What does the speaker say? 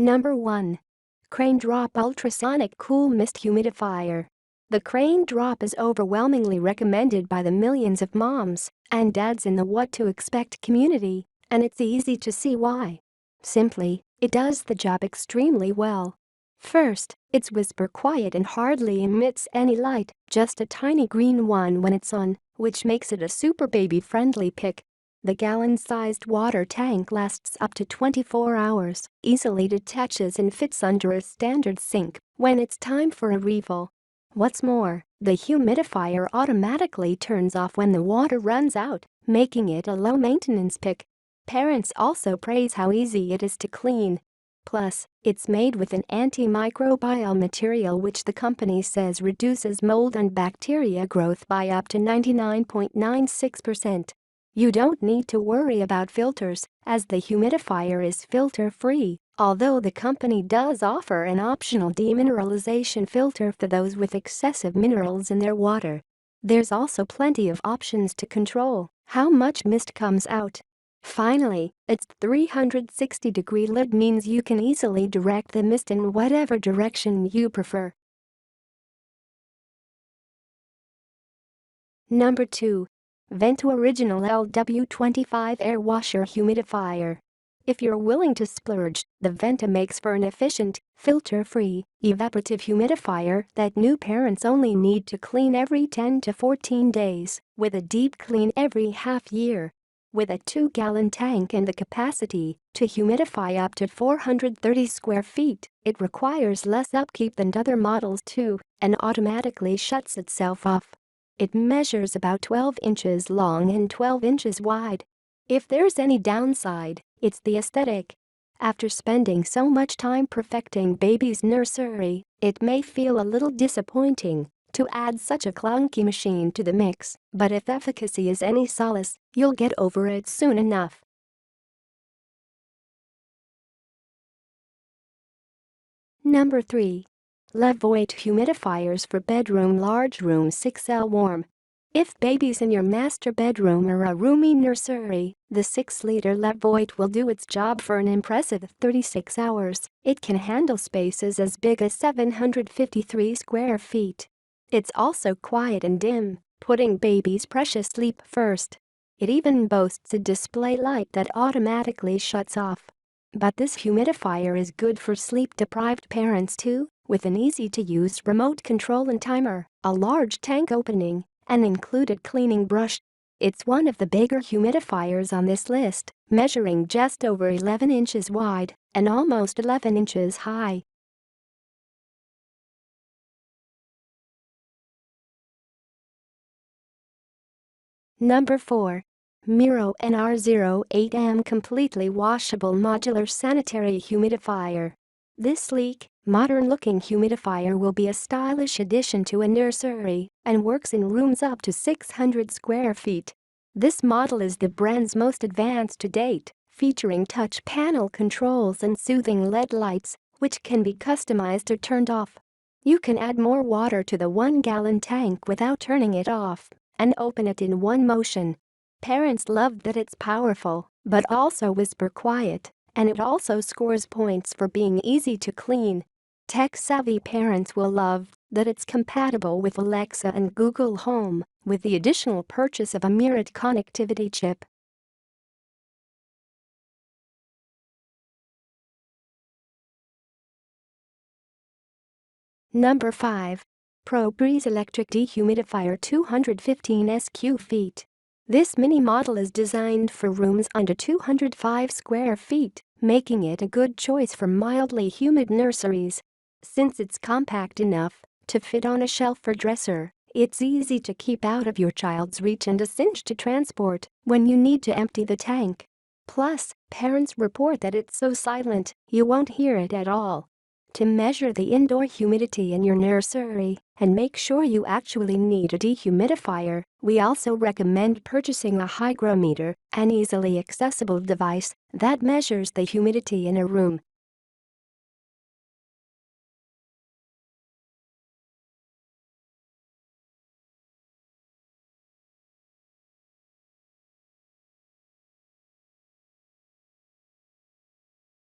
Number 1. Crane Drop Ultrasonic Cool Mist Humidifier. The Crane Drop is overwhelmingly recommended by the millions of moms and dads in the What to Expect community, and it's easy to see why. Simply, it does the job extremely well. First, it's whisper quiet and hardly emits any light, just a tiny green one when it's on, which makes it a super baby-friendly pick. The gallon-sized water tank lasts up to 24 hours, easily detaches and fits under a standard sink when it's time for a refill. What's more, the humidifier automatically turns off when the water runs out, making it a low-maintenance pick. Parents also praise how easy it is to clean. Plus, it's made with an antimicrobial material which the company says reduces mold and bacteria growth by up to 99.96%. You don't need to worry about filters, as the humidifier is filter-free, although the company does offer an optional demineralization filter for those with excessive minerals in their water. There's also plenty of options to control how much mist comes out. Finally, its 360-degree lid means you can easily direct the mist in whatever direction you prefer. Number 2. VENTA Original LW25 Air Washer Humidifier. If you're willing to splurge, the VENTA makes for an efficient, filter-free, evaporative humidifier that new parents only need to clean every 10 to 14 days, with a deep clean every half year. With a 2-gallon tank and the capacity to humidify up to 430 square feet, it requires less upkeep than other models too, and automatically shuts itself off. It measures about 12 inches long and 12 inches wide. If there's any downside, it's the aesthetic. After spending so much time perfecting baby's nursery, it may feel a little disappointing to add such a clunky machine to the mix, but if efficacy is any solace, you'll get over it soon enough. Number 3. Levoit Humidifiers for Bedroom Large Room 6L Warm. If baby's in your master bedroom or a roomy nursery, the 6-liter Levoit will do its job for an impressive 36 hours. It can handle spaces as big as 753 square feet. It's also quiet and dim, putting baby's precious sleep first. It even boasts a display light that automatically shuts off. But this humidifier is good for sleep-deprived parents too, with an easy-to-use remote control and timer, a large tank opening, and included cleaning brush. It's one of the bigger humidifiers on this list, measuring just over 11 inches wide and almost 11 inches high. Number 4. MIRO NR08M Completely Washable Modular Sanitary Humidifier. This sleek, modern-looking humidifier will be a stylish addition to a nursery and works in rooms up to 600 square feet. This model is the brand's most advanced to date, featuring touch panel controls and soothing LED lights, which can be customized or turned off. You can add more water to the 1-gallon tank without turning it off and open it in one motion. Parents love that it's powerful, but also whisper quiet, and it also scores points for being easy to clean. Tech-savvy parents will love that it's compatible with Alexa and Google Home, with the additional purchase of a MIRO connectivity chip. Number 5. ProBreeze Electric Dehumidifier 215 sq feet. This mini model is designed for rooms under 205 square feet, making it a good choice for mildly humid nurseries. Since it's compact enough to fit on a shelf or dresser, it's easy to keep out of your child's reach and a cinch to transport when you need to empty the tank. Plus, parents report that it's so silent, you won't hear it at all. To measure the indoor humidity in your nursery and make sure you actually need a dehumidifier, we also recommend purchasing a hygrometer, an easily accessible device that measures the humidity in a room.